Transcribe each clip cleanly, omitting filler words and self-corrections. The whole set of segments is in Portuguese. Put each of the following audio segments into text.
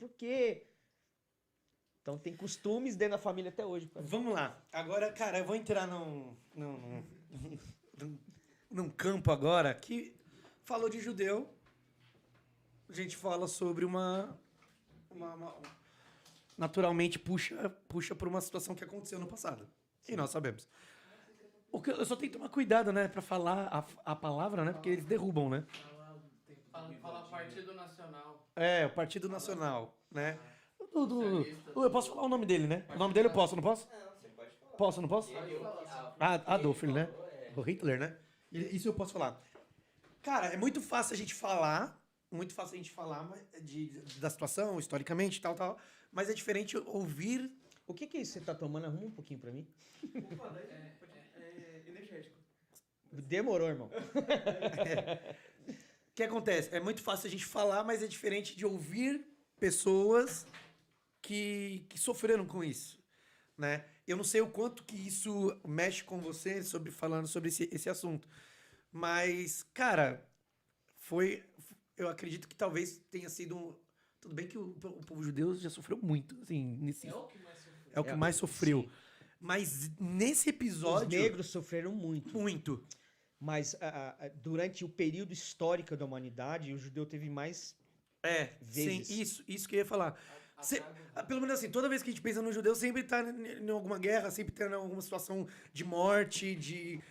por quê? Então tem costumes dentro da família até hoje. Cara. Vamos lá. Agora, cara, eu vou entrar num campo agora que falou de judeu. A gente fala sobre naturalmente puxa por uma situação que aconteceu no passado. E nós sabemos. Eu só tenho que tomar cuidado, né, pra falar a palavra, né, porque eles derrubam, né? Fala Partido Nacional. É, o Partido Nacional, né? Eu posso falar o nome dele, né? O nome dele eu posso, não posso? Não, você pode falar. Posso, não posso? Adolf, Ele né? falou, O Hitler, né? Isso eu posso falar. Cara, é muito fácil a gente falar, da situação, historicamente, tal, mas é diferente ouvir. O que é isso que você tá tomando? Arruma um pouquinho pra mim. Opa, é energético. Demorou, irmão. O que acontece? É muito fácil a gente falar, mas é diferente de ouvir pessoas que sofreram com isso, né? Eu não sei o quanto que isso mexe com você falando sobre esse assunto, mas, cara, eu acredito que talvez tenha sido... Tudo bem que o povo judeu já sofreu muito, assim, É o que mais sofreu. é o que mais sofreu. Sim. Mas nesse Os episódio... negros sofreram muito. Muito. Mas durante o período histórico da humanidade, o judeu teve mais vezes. Sim, isso que eu ia falar. Pelo menos assim, toda vez que a gente pensa no judeu, sempre tá em alguma guerra, sempre tá em alguma situação de morte, de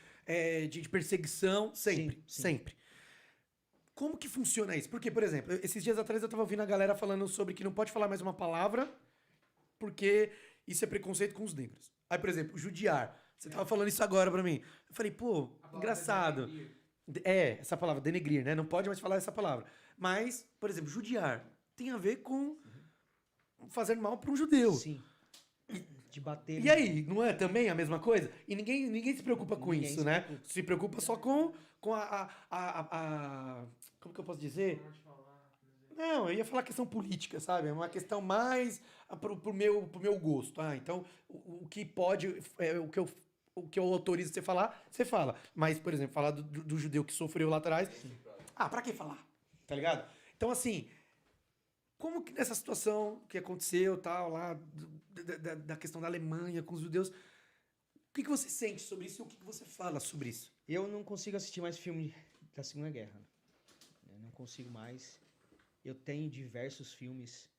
perseguição, sempre, Sim. sempre. Como que funciona isso? Porque, por exemplo, esses dias atrás eu tava ouvindo a galera falando sobre que não pode falar mais uma palavra porque isso é preconceito com os negros. Aí, por exemplo, judiar. Você tava falando isso agora pra mim. Eu falei, pô, engraçado. Essa palavra, denegrir, né? Não pode mais falar essa palavra. Mas, por exemplo, judiar tem a ver com fazer mal para um judeu. Sim. De bater. E aí, não é também a mesma coisa? E ninguém se preocupa com Ninguém isso, se né? preocupa. Se preocupa só com como que eu posso dizer? Não, eu ia falar questão política, sabe? É uma questão mais pro meu gosto. Então, o que pode, o que eu autorizo você falar, você fala. Mas, por exemplo, falar do judeu que sofreu lá atrás. Pra que falar? Tá ligado? Então, assim, como que nessa situação que aconteceu, tal, lá, da questão da Alemanha com os judeus, o que você sente sobre isso e o que você fala sobre isso? Eu não consigo assistir mais filme da Segunda Guerra. Eu não consigo mais. Eu tenho diversos filmes.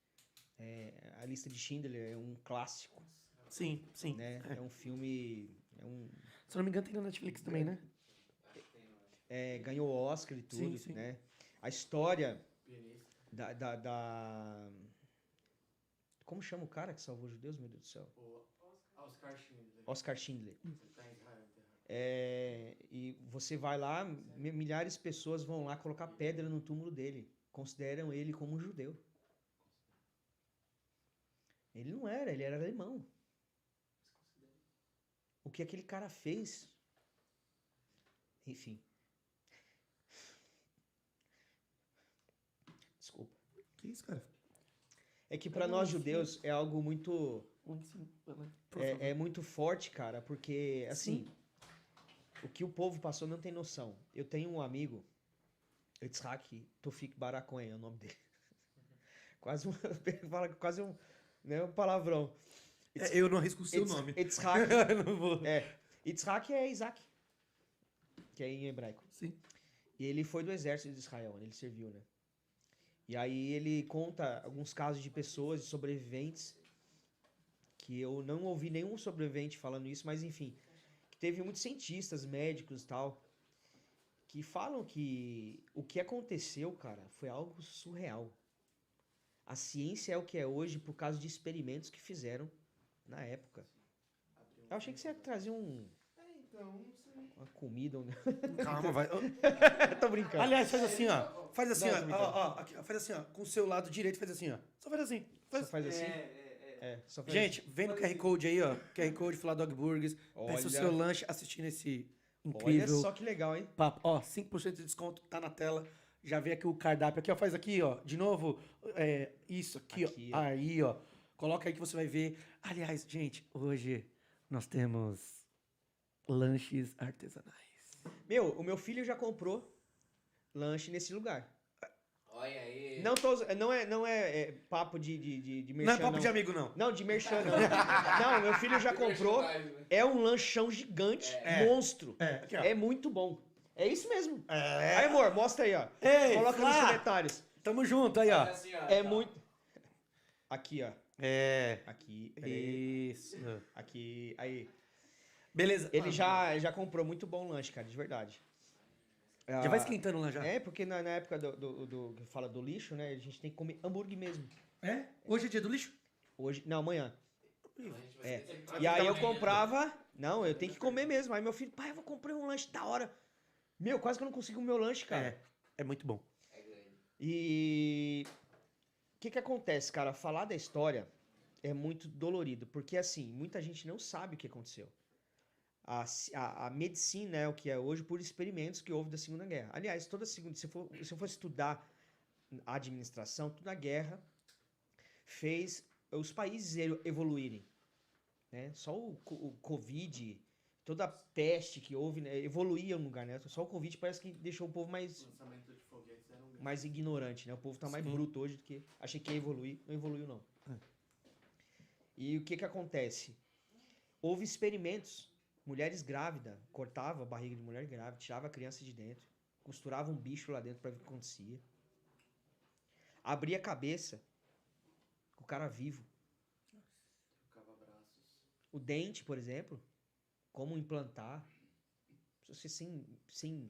A Lista de Schindler é um clássico. Sim. Né? É um filme... Se eu não me engano, tem na Netflix também, né? Ganhou Oscar e tudo, Sim. né? A história Pianista. Como chama o cara que salvou os judeus, meu Deus do céu? O Oscar Schindler. Oscar Schindler. Você tá em Israel, enterrado. E você vai lá, milhares de pessoas vão lá colocar pedra no túmulo dele. Consideram ele como um judeu. Ele não era, ele era alemão. O que aquele cara fez... Enfim. Desculpa. Que isso, cara? É que para nós judeus é algo muito... Sim. É muito forte, cara, porque, assim, o que o povo passou não tem noção. Eu tenho um amigo, Yitzhak Tofik Baracoen é o nome dele. Quase um palavrão. Eu não arrisco o seu nome. Yitzhak, Eu não vou. Yitzhak é Isaac, que é em hebraico. Sim. E ele foi do exército de Israel, ele serviu, né? E aí ele conta alguns casos de pessoas, de sobreviventes, que eu não ouvi nenhum sobrevivente falando isso, mas enfim, que teve muitos cientistas, médicos e tal, que falam que o que aconteceu, cara, foi algo surreal. A ciência é o que é hoje por causa de experimentos que fizeram na época. Eu achei que você ia trazer uma comida. Calma, vai. Tô brincando. Aliás, faz assim, ó. Faz assim, Não, tô brincando. Aqui, ó, faz assim, ó. Com o seu lado direito, faz assim, ó. Só faz assim. Só faz assim? Só faz Gente, vem no QR Code aí, ó. QR Code Fla Dog Burgers. Peça o seu Olha. lanche assistindo esse Olha incrível só que legal, hein? papo. Ó, 5% de desconto, tá na tela. Já vê aqui o cardápio. Aqui, ó, faz aqui, ó. De novo, isso aqui, Aqui, ó. ó. Aí, ó. Coloca aí que você vai ver. Aliás, gente, hoje nós temos lanches artesanais. O meu filho já comprou lanche nesse lugar. Olha aí. Não é papo de merchan, Não é papo de amigo, não. Não, de merchan, não. Não, meu filho já comprou. É um lanchão gigante, monstro. Aqui, ó. É muito bom. É isso mesmo. É. Aí, amor, mostra aí, ó. Ei, Coloca Flá. nos comentários. Tamo junto aí, ó. Assim, ó, É tá. muito... Aqui, ó. É. Aqui, peraí. Isso. Aqui, aí. Beleza. Ele já comprou muito bom lanche, cara, de verdade. Já vai esquentando lá já. É, porque na época que fala do lixo, né, a gente tem que comer hambúrguer mesmo. É? Hoje é dia do lixo? Hoje, não, amanhã. A gente vai É. esquecer. E aí eu comprava, não, eu tenho que comer mesmo. Aí meu filho, pai, eu vou comprar um lanche da hora. Meu, quase que eu não consigo o meu lanche, cara. É muito bom. É grande. E o que acontece, cara? Falar da história é muito dolorido, porque assim, muita gente não sabe o que aconteceu. A medicina é o que é hoje por experimentos que houve da Segunda Guerra. Aliás, toda a segunda, se eu for estudar a administração, toda a guerra fez os países evoluírem, né? Só o Covid, toda a peste que houve, né, evoluía no lugar, né? Só o Covid parece que deixou o povo O mais lançamento de foguetes era um grande. mais ignorante, né? O povo tá mais Sim. bruto hoje do que... Achei que ia evoluir, não evoluiu não. É. E o que acontece? Houve experimentos. Mulheres grávidas, cortava a barriga de mulher grávida, tirava a criança de dentro, costurava um bicho lá dentro pra ver o que acontecia. Abria a cabeça, com o cara vivo. Trocava braços. O dente, por exemplo, como implantar. Você sem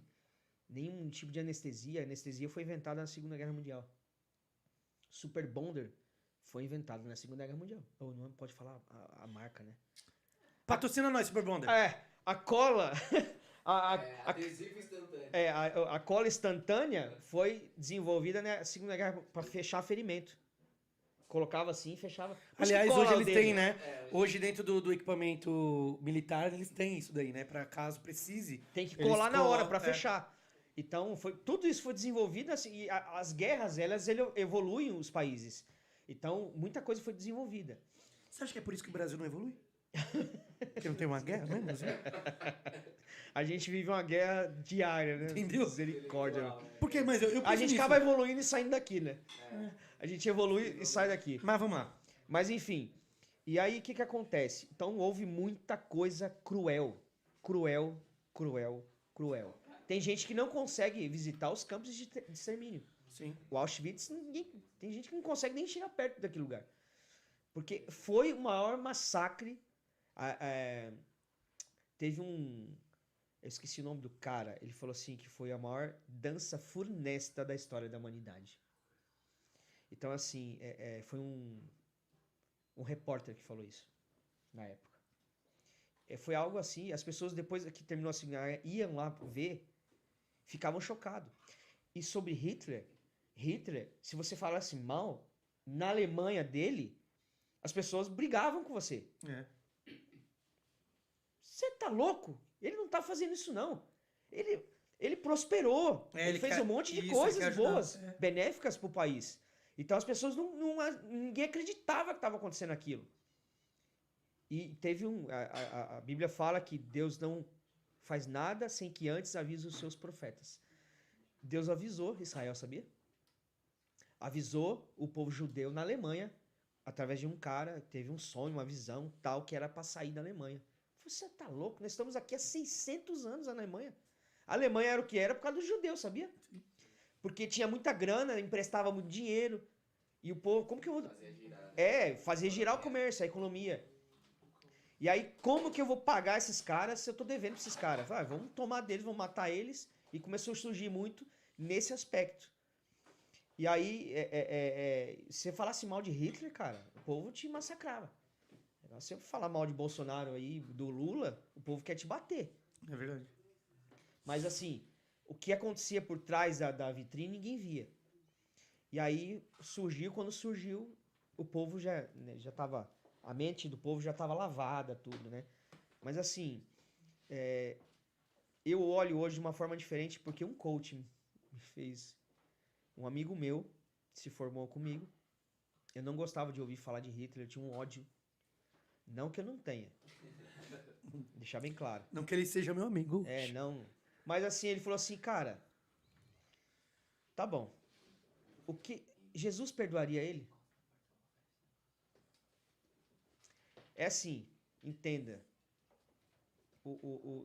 nenhum tipo de anestesia. A anestesia foi inventada na Segunda Guerra Mundial. Super Bonder foi inventado na Segunda Guerra Mundial. Ou não pode falar a marca, né? Patrocina nós, Super Bonder. A cola. Adesivo instantâneo. A cola instantânea foi desenvolvida na Segunda Guerra para fechar ferimento. Colocava assim e fechava. Por isso que Aliás, cola hoje o eles dedo. têm, né? Hoje dentro do equipamento militar, eles têm isso daí, né? Pra caso precise. Tem que Eles colar na hora colocam, para fechar. Então, tudo isso foi desenvolvido assim, e as guerras, elas evoluem os países. Então, muita coisa foi desenvolvida. Você acha que é por isso que o Brasil não evolui? Porque não tem uma guerra mesmo? Assim? A gente vive uma guerra diária, né? Entendeu? Misericórdia. Né? Por quê? Mas eu A penso gente nisso. acaba evoluindo e saindo daqui, né? A gente evolui e sai daqui. Mas vamos lá. Mas enfim. E aí, o que acontece? Então, houve muita coisa cruel. Cruel, cruel, cruel. Tem gente que não consegue visitar os campos de extermínio. Sim. O Auschwitz, tem gente que não consegue nem chegar perto daquele lugar. Porque foi o maior massacre. Teve eu esqueci o nome do cara. Ele falou assim que foi a maior dança funesta da história da humanidade. Então, assim, foi um repórter que falou isso na época. Foi algo assim, as pessoas depois que terminou a Segunda Guerra iam lá ver, ficavam chocados. E sobre Hitler, se você falasse mal, na Alemanha dele, as pessoas brigavam com você. Você tá louco? Ele não tá fazendo isso, não. Ele prosperou. Ele fez um monte de coisas boas, benéficas pro país. Então as pessoas ninguém acreditava que estava acontecendo aquilo. E teve a Bíblia fala que Deus não faz nada sem que antes avise os seus profetas. Deus avisou Israel, sabia? Avisou o povo judeu na Alemanha, através de um cara, teve um sonho, uma visão, tal, que era para sair da Alemanha. Você tá louco? Nós estamos aqui há 600 anos na Alemanha. A Alemanha era o que era por causa dos judeus, sabia? Porque tinha muita grana, emprestava muito dinheiro. E o povo, como que eu vou... Fazia girar o comércio, a economia. E aí, como que eu vou pagar esses caras se eu tô devendo pra esses caras? Vamos tomar deles, vamos matar eles. E começou a surgir muito nesse aspecto. E aí, se você falasse mal de Hitler, cara, o povo te massacrava. Se você falar mal de Bolsonaro aí, do Lula, o povo quer te bater. É verdade. Mas assim, o que acontecia por trás da vitrine, ninguém via. E aí, quando surgiu, o povo já tava... A mente do povo já estava lavada, tudo, né? Mas assim, eu olho hoje de uma forma diferente porque um coach me fez... Um amigo meu se formou comigo. Eu não gostava de ouvir falar de Hitler, eu tinha um ódio. Não que eu não tenha. Deixar bem claro. Não que ele seja meu amigo. Não. Mas assim, ele falou assim, cara, tá bom. Jesus perdoaria ele? É assim, entenda.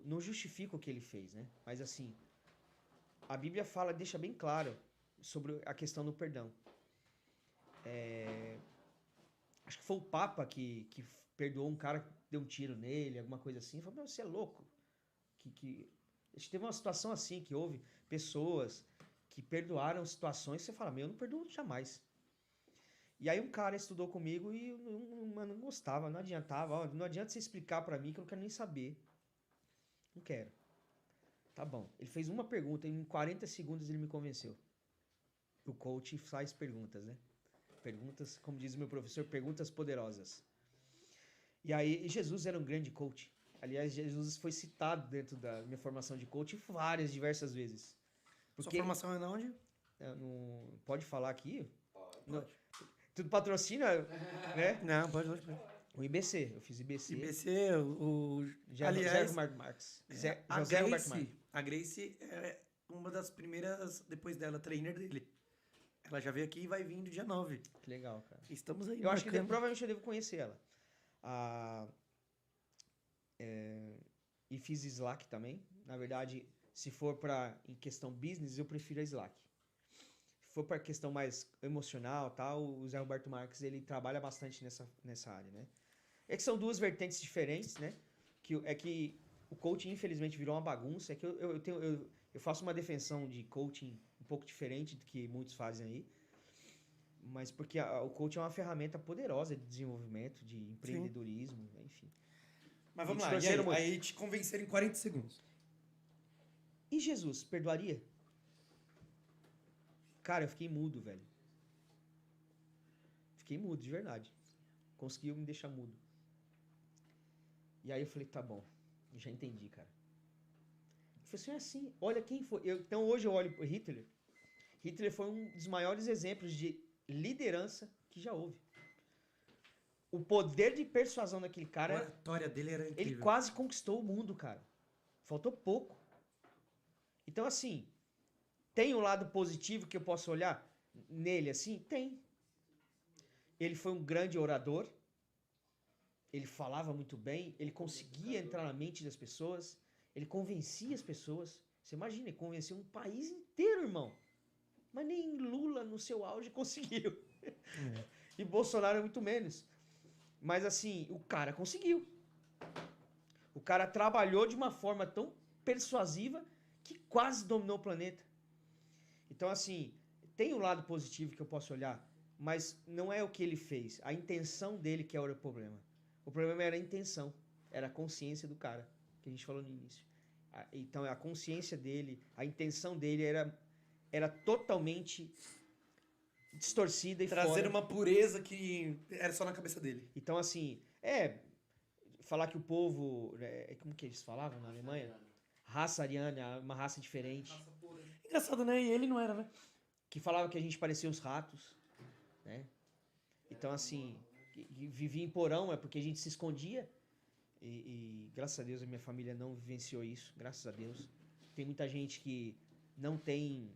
Não justifica o que ele fez, né? Mas assim, a Bíblia fala, deixa bem claro sobre a questão do perdão. Acho que foi o Papa que perdoou um cara que deu um tiro nele, alguma coisa assim. Falou, você é louco. Acho que teve uma situação assim, que houve pessoas que perdoaram situações, você fala, eu não perdoo jamais. E aí um cara estudou comigo e não gostava, não adiantava. Ó, não adianta você explicar pra mim que eu não quero nem saber. Não quero. Tá bom. Ele fez uma pergunta e em 40 segundos ele me convenceu. O coach faz perguntas, né? Perguntas, como diz o meu professor, perguntas poderosas. E aí, Jesus era um grande coach. Aliás, Jesus foi citado dentro da minha formação de coach diversas vezes. Sua formação é na onde? Não, pode falar aqui? Pode. Tudo patrocina, né? Não, pode. O IBC, eu fiz IBC. IBC, José Roberto Marques. José Roberto Marques. A Grace é uma das primeiras, depois dela, trainer dele. Ela já veio aqui e vai vindo dia 9. Que legal, cara. Estamos aí. Eu acho que provavelmente eu devo conhecer ela. E fiz Slack também. Na verdade, se for em questão business, eu prefiro a Slack. Se for para questão mais emocional, tal, o Zé Roberto Marques, ele trabalha bastante nessa área, né? É que são duas vertentes diferentes, né? Que o coaching, infelizmente, virou uma bagunça. É que eu faço uma defensão de coaching um pouco diferente do que muitos fazem aí. Mas porque o coaching é uma ferramenta poderosa de desenvolvimento, de empreendedorismo, enfim. Mas vamos lá, aí te convenceram em 40 segundos. E Jesus, perdoaria? Cara, eu fiquei mudo, velho. Fiquei mudo, de verdade. Conseguiu me deixar mudo. E aí eu falei, tá bom, já entendi, cara. Eu falei assim, olha quem foi. Então hoje eu olho pro Hitler. Hitler foi um dos maiores exemplos de liderança que já houve. O poder de persuasão daquele cara... A oratória dele era incrível. Ele quase conquistou o mundo, cara. Faltou pouco. Então, assim, tem um lado positivo que eu posso olhar nele, assim? Tem. Ele foi um grande orador. Ele falava muito bem. Ele conseguia entrar na mente das pessoas. Ele convencia as pessoas. Você imagina, ele convenceu um país inteiro, irmão. Mas nem Lula, no seu auge, conseguiu. E Bolsonaro é muito menos. Mas, assim, o cara conseguiu. O cara trabalhou de uma forma tão persuasiva que quase dominou o planeta. Então, assim, tem um lado positivo que eu posso olhar, mas não é o que ele fez. A intenção dele que era o problema. O problema era a intenção. Era a consciência do cara, que a gente falou no início. Então, a consciência dele, a intenção dele era totalmente distorcida e trazer fora. uma pureza que era só na cabeça dele. Então, assim, falar que o povo, como que eles falavam na Alemanha? Raça ariana, uma raça diferente. Raça pura. Engraçado, né? E ele não era, né? Que falava que a gente parecia os ratos, né? Então, assim, que vivia em porão, é porque a gente se escondia. E graças a Deus a minha família não vivenciou isso, graças a Deus. Tem muita gente que não tem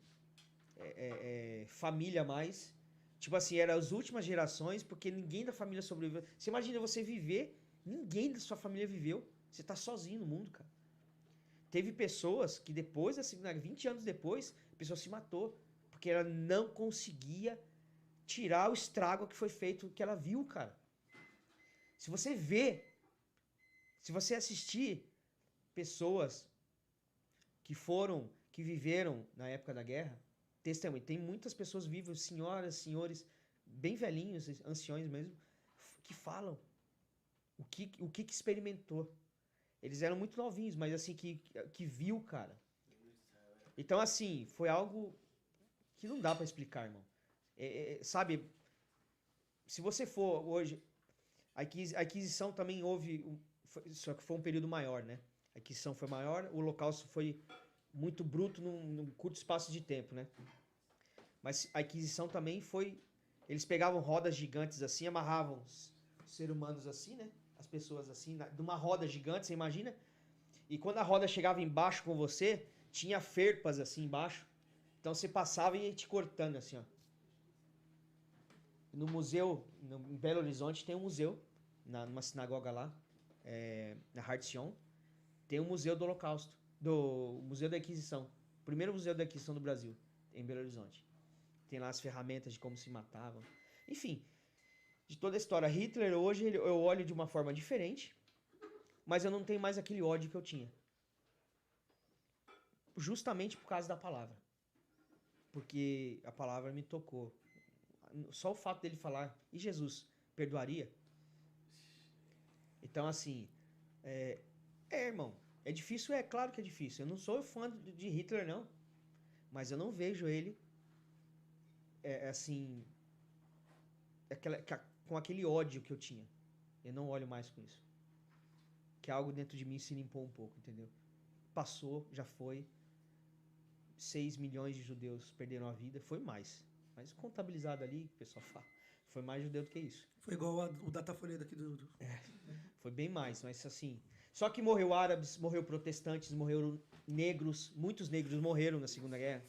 família mais. Tipo assim, eram as últimas gerações, porque ninguém da família sobreviveu. Você imagina você viver, ninguém da sua família viveu. Você tá sozinho no mundo, cara. Teve pessoas que depois, assim, 20 anos depois, a pessoa se matou. Porque ela não conseguia tirar o estrago que foi feito, que ela viu, cara. Se você assistir pessoas que viveram na época da guerra, testemunho, tem muitas pessoas vivas, senhoras, senhores, bem velhinhos, anciões mesmo, que falam o que experimentou. Eles eram muito novinhos, mas assim, que viu, cara. Então, assim, foi algo que não dá pra explicar, irmão. Sabe, se você for hoje, a aquisição também houve, só que foi um período maior, né? A aquisição foi maior, o holocausto foi muito bruto num curto espaço de tempo, né? Mas a aquisição também foi... Eles pegavam rodas gigantes assim, amarravam os seres humanos assim, né? As pessoas assim, de uma roda gigante, você imagina? E quando a roda chegava embaixo com você, tinha ferpas assim embaixo. Então você passava e ia te cortando assim, ó. no museu, em Belo Horizonte, tem um museu, numa sinagoga lá, na Hartzion, tem um museu do Holocausto, do Museu da Inquisição. O primeiro museu da Inquisição do Brasil, em Belo Horizonte. Tem lá as ferramentas de como se matavam. Enfim, de toda a história. Hitler, hoje, eu olho de uma forma diferente, mas eu não tenho mais aquele ódio que eu tinha. Justamente por causa da palavra. Porque a palavra me tocou. Só o fato dele falar, e Jesus, perdoaria? Então, assim, irmão, é difícil? É claro que é difícil. Eu não sou fã de Hitler, não. Mas eu não vejo ele, assim, com aquele ódio que eu tinha. Eu não olho mais com isso. Que algo dentro de mim se limpou um pouco, entendeu? Passou, já foi. 6 milhões de judeus perderam a vida. Foi mais. Mas contabilizado ali, o pessoal fala, foi mais judeu do que isso. Foi igual o Datafolha daqui do... Foi bem mais, mas assim... Só que morreu árabes, morreu protestantes, morreram negros. Muitos negros morreram na Segunda Guerra.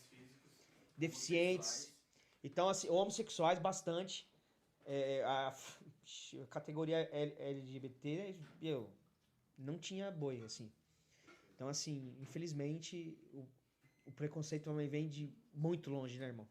Deficientes. Então, assim, homossexuais, bastante. A categoria LGBT, não tinha boi, assim. Então, assim, infelizmente, o preconceito também vem de muito longe, né, irmão?